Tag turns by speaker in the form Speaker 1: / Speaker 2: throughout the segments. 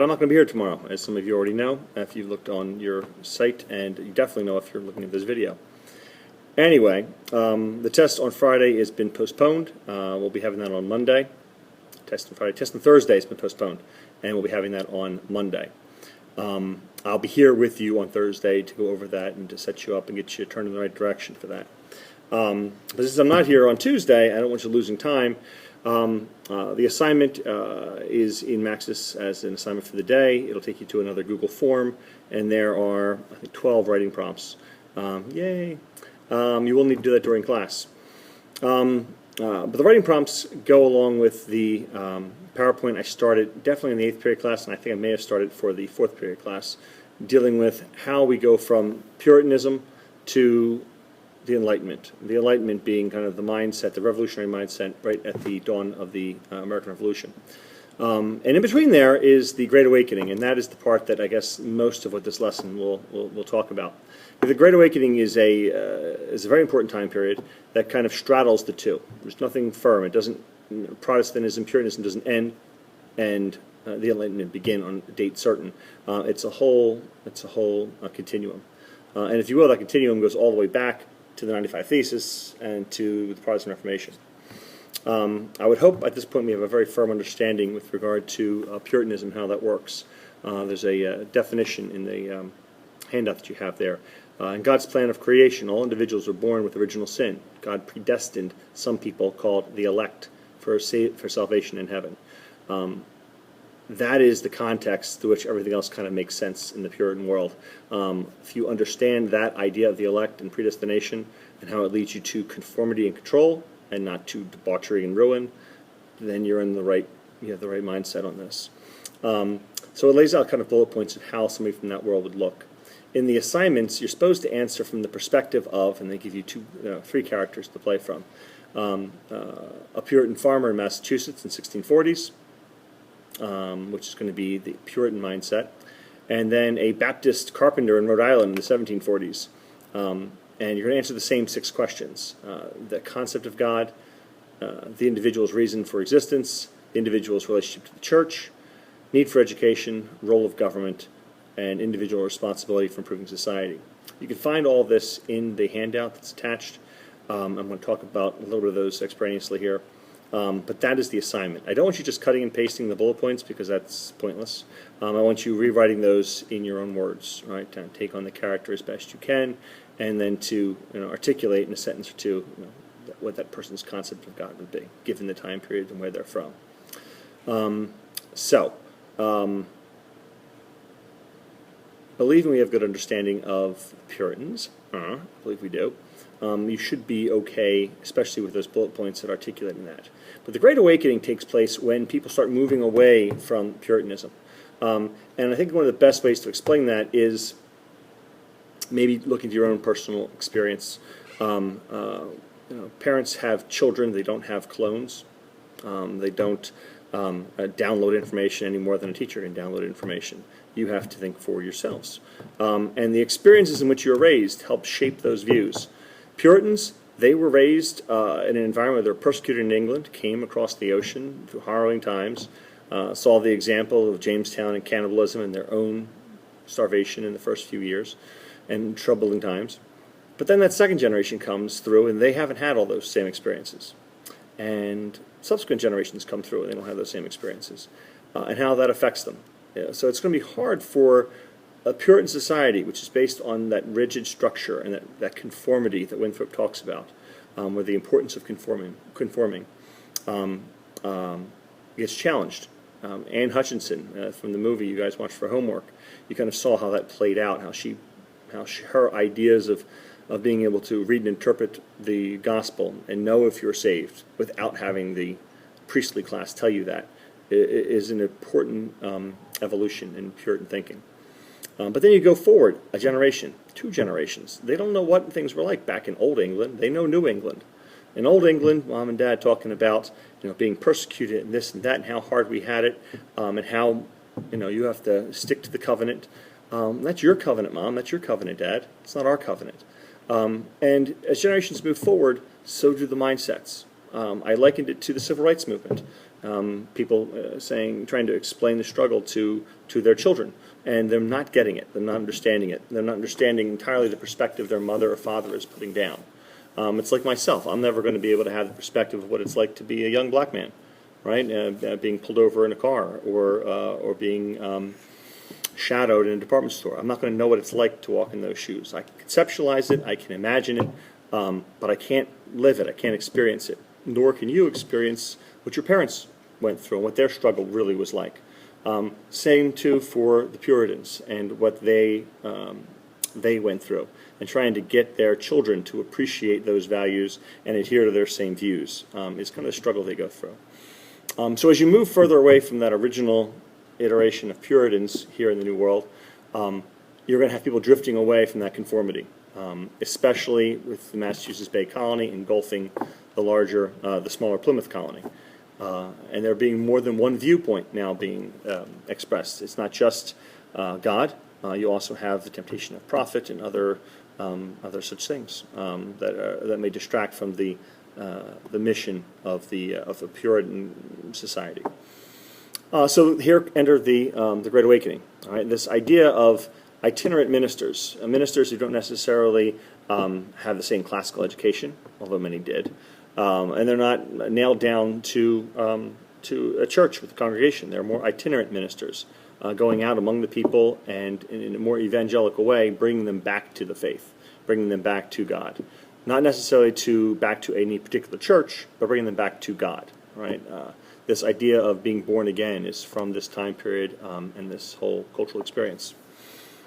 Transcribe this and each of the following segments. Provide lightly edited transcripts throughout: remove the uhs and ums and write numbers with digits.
Speaker 1: But I'm not going to be here tomorrow, as some of you already know, if you've looked on your site, and you definitely know if you're looking at this video. Anyway, the test on Friday has been postponed. We'll be having that on Monday. Test on Friday. Test on Thursday has been postponed, and we'll be having that on Monday. I'll be here with you on Thursday to go over that and to set you up and get you turned in the right direction for that. But since I'm not here on Tuesday, I don't want you losing time. The assignment is in Maxis as an assignment for the day. It'll take you to another Google form, and there are, I think, 12 writing prompts. Yay! You will need to do that during class. But the writing prompts go along with the PowerPoint I started definitely in the 8th period class, and I think I may have started for the 4th period class, dealing with how we go from Puritanism to the Enlightenment. The Enlightenment being kind of the mindset, the revolutionary mindset, right at the dawn of the American Revolution. And in between there is the Great Awakening, and that is the part that I guess most of what this lesson will talk about. The Great Awakening is a very important time period that kind of straddles the two. There's nothing firm. It doesn't. Protestantism, Puritanism doesn't end, and the Enlightenment begin on a date certain. It's a whole continuum, and if you will, that continuum goes all the way back to the 95 Thesis and to the Protestant Reformation. I would hope at this point we have a very firm understanding with regard to Puritanism, how that works. There's a definition in the handout that you have there. In God's plan of creation, all individuals were born with original sin. God predestined some people called the elect for salvation in heaven. That is the context through which everything else kind of makes sense in the Puritan world. If you understand that idea of the elect and predestination and how it leads you to conformity and control and not to debauchery and ruin, then you have the right mindset on this. So it lays out kind of bullet points of how somebody from that world would look. In the assignments, you're supposed to answer from the perspective of, and they give you three characters to play from, a Puritan farmer in Massachusetts in the 1640s, which is going to be the Puritan mindset, and then a Baptist carpenter in Rhode Island in the 1740s. And you're going to answer the same 6 questions. The concept of God, the individual's reason for existence, the individual's relationship to the church, need for education, role of government, and individual responsibility for improving society. You can find all this in the handout that's attached. I'm going to talk about a little bit of those extraneously here. But that is the assignment. I don't want you just cutting and pasting the bullet points because that's pointless. I want you rewriting those in your own words, right? To take on the character as best you can, and then to articulate in a sentence or two what that person's concept of God would be, given the time period and where they're from. Believing we have good understanding of Puritans, I believe we do. You should be okay, especially with those bullet points that articulate in that. But the Great Awakening takes place when people start moving away from Puritanism. And I think one of the best ways to explain that is maybe looking at your own personal experience. Parents have children, they don't have clones. They don't download information any more than a teacher can download information. You have to think for yourselves. And the experiences in which you were raised help shape those views. Puritans, they were raised in an environment where they were persecuted in England, came across the ocean through harrowing times, saw the example of Jamestown and cannibalism and their own starvation in the first few years, and troubling times. But then that second generation comes through, and they haven't had all those same experiences. And subsequent generations come through, and they don't have those same experiences, and how that affects them. So it's going to be hard for a Puritan society, which is based on that rigid structure and that conformity that Winthrop talks about, where the importance of conforming gets challenged. Anne Hutchinson, from the movie you guys watched for homework, you kind of saw how that played out, how her ideas of being able to read and interpret the gospel and know if you're saved without having the priestly class tell you that is an important evolution in Puritan thinking. But then you go forward a generation, 2 generations. They don't know what things were like back in Old England. They know New England. In Old England, Mom and Dad talking about being persecuted and this and that and how hard we had it, and how you have to stick to the covenant. That's your covenant, Mom. That's your covenant, Dad. It's not our covenant. And as generations move forward, so do the mindsets. I likened it to the Civil Rights Movement. people trying to explain the struggle to their children, and they're not getting it. They're not understanding it. They're not understanding entirely the perspective their mother or father is putting down. It's like myself. I'm never going to be able to have the perspective of what it's like to be a young black man, right? Being pulled over in a car or being shadowed in a department store. I'm not going to know what it's like to walk in those shoes. I can conceptualize it. I can imagine it, but I can't live it. I can't experience it. Nor can you experience what your parents went through and what their struggle really was like. Same too for the Puritans and what they went through, and trying to get their children to appreciate those values and adhere to their same views is kind of the struggle they go through. So as you move further away from that original iteration of Puritans here in the New World, you're going to have people drifting away from that conformity, especially with the Massachusetts Bay Colony engulfing the smaller Plymouth colony. And there being more than one viewpoint now being expressed. It's not just God. You also have the temptation of profit and other such things that may distract from the mission of the Puritan society. So here entered the Great Awakening. All right, this idea of itinerant ministers who don't necessarily have the same classical education, although many did. And they're not nailed down to a church with a congregation. They're more itinerant ministers, going out among the people and in a more evangelical way, bringing them back to the faith, bringing them back to God. Not necessarily back to any particular church, but bringing them back to God. Right? This idea of being born again is from this time period and this whole cultural experience.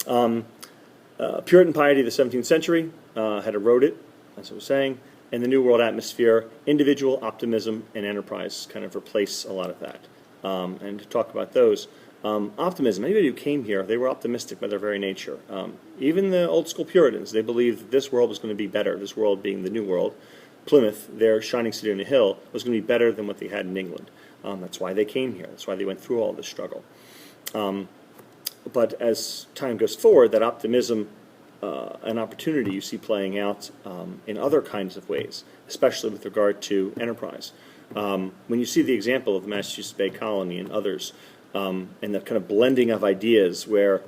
Speaker 1: Puritan piety of the 17th century had eroded, as I was saying. In the New World atmosphere, individual optimism and enterprise kind of replace a lot of that. And to talk about those, optimism, anybody who came here, they were optimistic by their very nature. Even the old school Puritans, they believed that this world was going to be better, this world being the New World. Plymouth, their shining city on a hill, was going to be better than what they had in England. That's why they came here. That's why they went through all this struggle. But as time goes forward, that optimism an opportunity you see playing out in other kinds of ways, especially with regard to enterprise. When you see the example of the Massachusetts Bay Colony and others, and the kind of blending of ideas where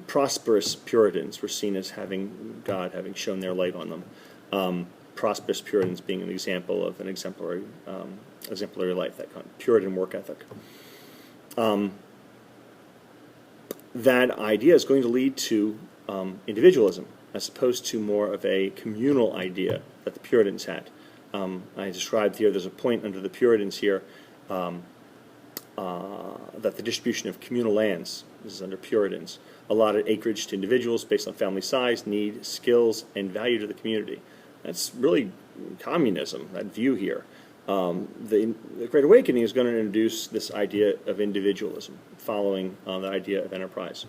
Speaker 1: prosperous Puritans were seen as having God having shone their light on them, prosperous Puritans being an example of an exemplary life, that kind of Puritan work ethic. That idea is going to lead to individualism as opposed to more of a communal idea that the Puritans had. I described here, there's a point under the Puritans here that the distribution of communal lands, this is under Puritans, allotted acreage to individuals based on family size, need, skills, and value to the community. That's really communism, that view here. The Great Awakening is going to introduce this idea of individualism, following the idea of enterprise.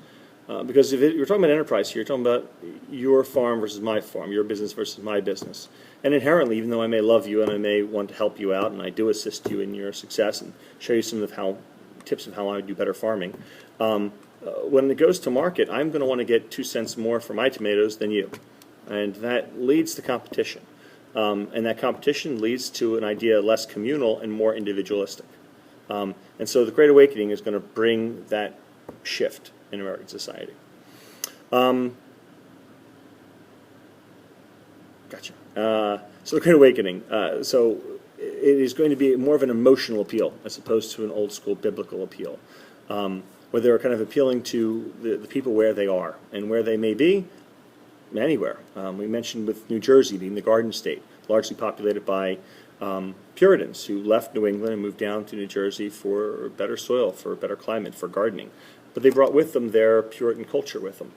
Speaker 1: Because if you're talking about enterprise here, you're talking about your farm versus my farm, your business versus my business. And inherently, even though I may love you and I may want to help you out, and I do assist you in your success and show you some of tips of how I do better farming, when it goes to market, I'm going to want to get 2 cents more for my tomatoes than you. And that leads to competition. And that competition leads to an idea less communal and more individualistic. And so the Great Awakening is going to bring that shift in American society. Gotcha. So the Great Awakening. So it is going to be more of an emotional appeal as opposed to an old school biblical appeal, where they're kind of appealing to the people where they are and where they may be. Anywhere. We mentioned with New Jersey being the Garden State, largely populated by Puritans who left New England and moved down to New Jersey for better soil, for a better climate, for gardening. But they brought with them their Puritan culture with them.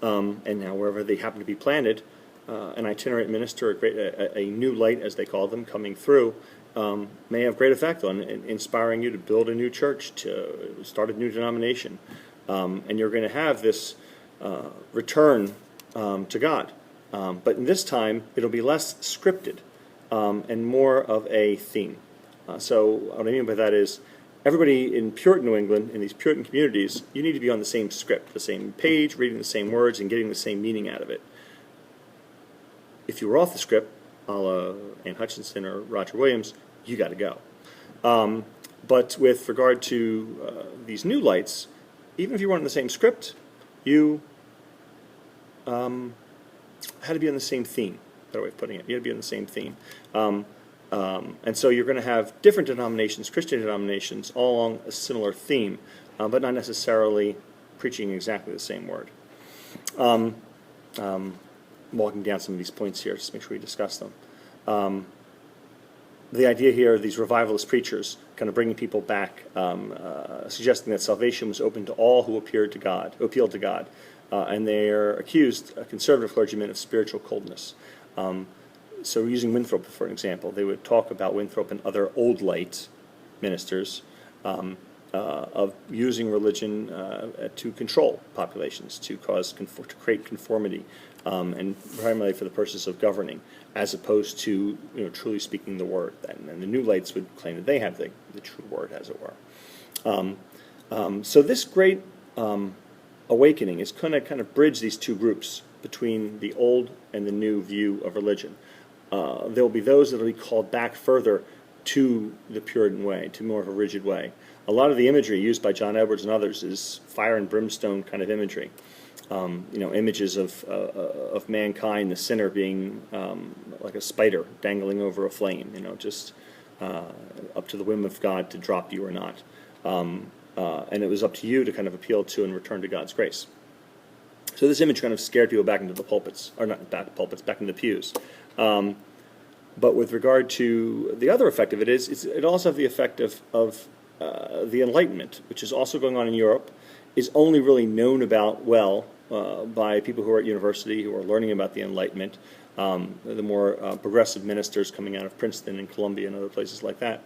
Speaker 1: And now wherever they happen to be planted, an itinerant minister, a new light, as they call them, coming through, may have great effect on inspiring you to build a new church, to start a new denomination. And you're going to have this return to God. But in this time, it'll be less scripted and more of a theme. So what I mean by that is everybody in Puritan New England, in these Puritan communities, you need to be on the same script, the same page, reading the same words, and getting the same meaning out of it. If you were off the script, a la Anne Hutchinson or Roger Williams, you got to go. But with regard to these new lights, even if you weren't in the same script, you had to be on the same theme. Better way of putting it. You had to be on the same theme. And so you're going to have different denominations, Christian denominations, all along a similar theme, but not necessarily preaching exactly the same word. Walking down some of these points here, just make sure we discuss them. The idea here, these revivalist preachers, kind of bringing people back, suggesting that salvation was open to all who appealed to God, and they are accused, conservative clergymen, of spiritual coldness. So using Winthrop for an example, they would talk about Winthrop and other old light ministers of using religion to control populations, to create conformity, and primarily for the purpose of governing, as opposed to truly speaking the word. And the New Lights would claim that they have the true word, as it were. So this great awakening is going to kind of bridge these two groups between the old and the new view of religion. There will be those that will be called back further to the Puritan way, to more of a rigid way. A lot of the imagery used by John Edwards and others is fire and brimstone kind of imagery. Images of mankind, the sinner being like a spider dangling over a flame, just up to the whim of God to drop you or not. And it was up to you to kind of appeal to and return to God's grace. So this image kind of scared people back into the pulpits, or not back pulpits, back into the pews. But with regard to the other effect of it it also has the effect of the Enlightenment, which is also going on in Europe, is only really known about by people who are at university, who are learning about the Enlightenment, the more progressive ministers coming out of Princeton and Columbia and other places like that.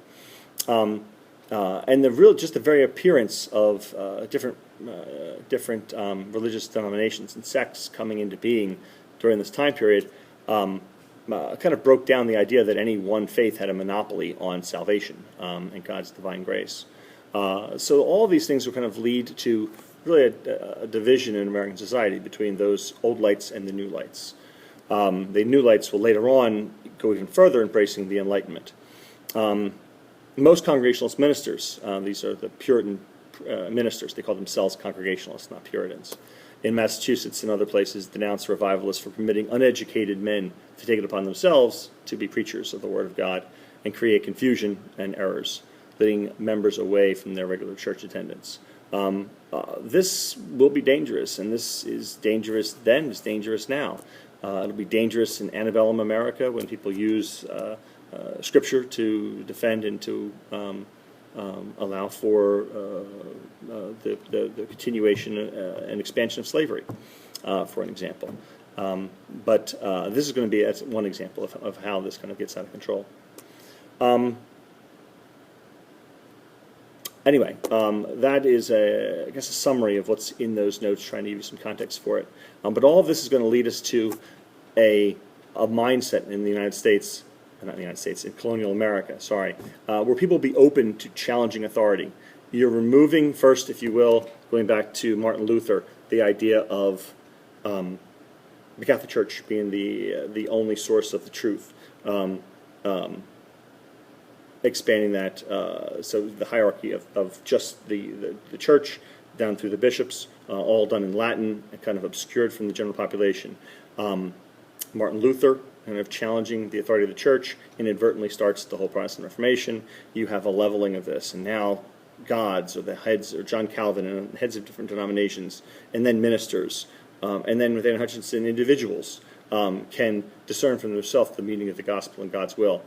Speaker 1: And the very appearance of different religious denominations and sects coming into being during this time period kind of broke down the idea that any one faith had a monopoly on salvation and God's divine grace. So all these things will kind of lead to really a division in American society between those old lights and the new lights. The new lights will later on go even further, embracing the Enlightenment. Most Congregationalist ministers, these are the Puritan ministers, they call themselves Congregationalists, not Puritans, in Massachusetts and other places, denounce revivalists for permitting uneducated men to take it upon themselves to be preachers of the Word of God and create confusion and errors, leading members away from their regular church attendance. This will be dangerous, and this is dangerous then, it's dangerous now. It'll be dangerous in antebellum America when people use Scripture to defend and to allow for the continuation and expansion of slavery, for an example. But this is going to be one example of how this kind of gets out of control. Anyway, that is, I guess, a summary of what's in those notes, trying to give you some context for it. But all of this is going to lead us to a mindset in the United States, not in the United States, in colonial America, where people will be open to challenging authority. You're removing, first, if you will, going back to Martin Luther, the idea of the Catholic Church being the only source of the truth. Expanding that, so the hierarchy of just the church down through the bishops, all done in Latin and kind of obscured from the general population. Martin Luther, kind of challenging the authority of the church, inadvertently starts the whole Protestant Reformation. You have a leveling of this, and now gods, or the heads, or John Calvin, and heads of different denominations, and then ministers, and then within Hutchinson, individuals can discern for themselves the meaning of the gospel and God's will.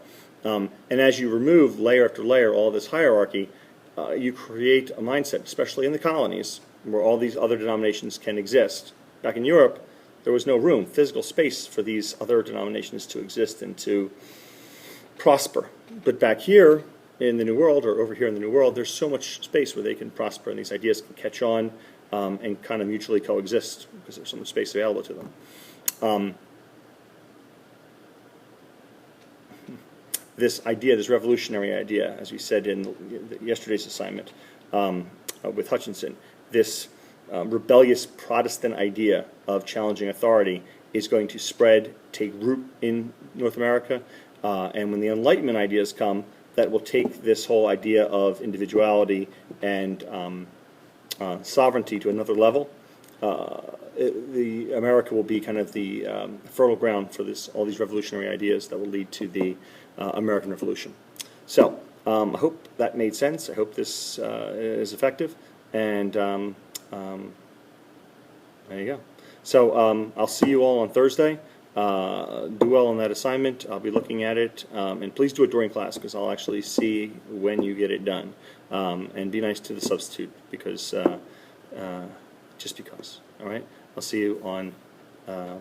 Speaker 1: And as you remove layer after layer all this hierarchy, you create a mindset, especially in the colonies, where all these other denominations can exist. Back in Europe, there was no room, physical space for these other denominations to exist and to prosper. But back here in the New World, or over here in the New World, there's so much space where they can prosper and these ideas can catch on and kind of mutually coexist because there's so much space available to them. This idea, this revolutionary idea, as we said in yesterday's assignment with Hutchinson, this rebellious Protestant idea of challenging authority is going to spread, take root in North America, and when the Enlightenment ideas come, that will take this whole idea of individuality and sovereignty to another level. America will be kind of the fertile ground for all these revolutionary ideas that will lead to the American Revolution. So I hope that made sense. I hope this is effective, and there you go. So I'll see you all on Thursday. Do well on that assignment. I'll be looking at it, and please do it during class, because I'll actually see when you get it done. And be nice to the substitute, because just because. All right. I'll see you on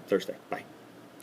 Speaker 1: Thursday. Bye.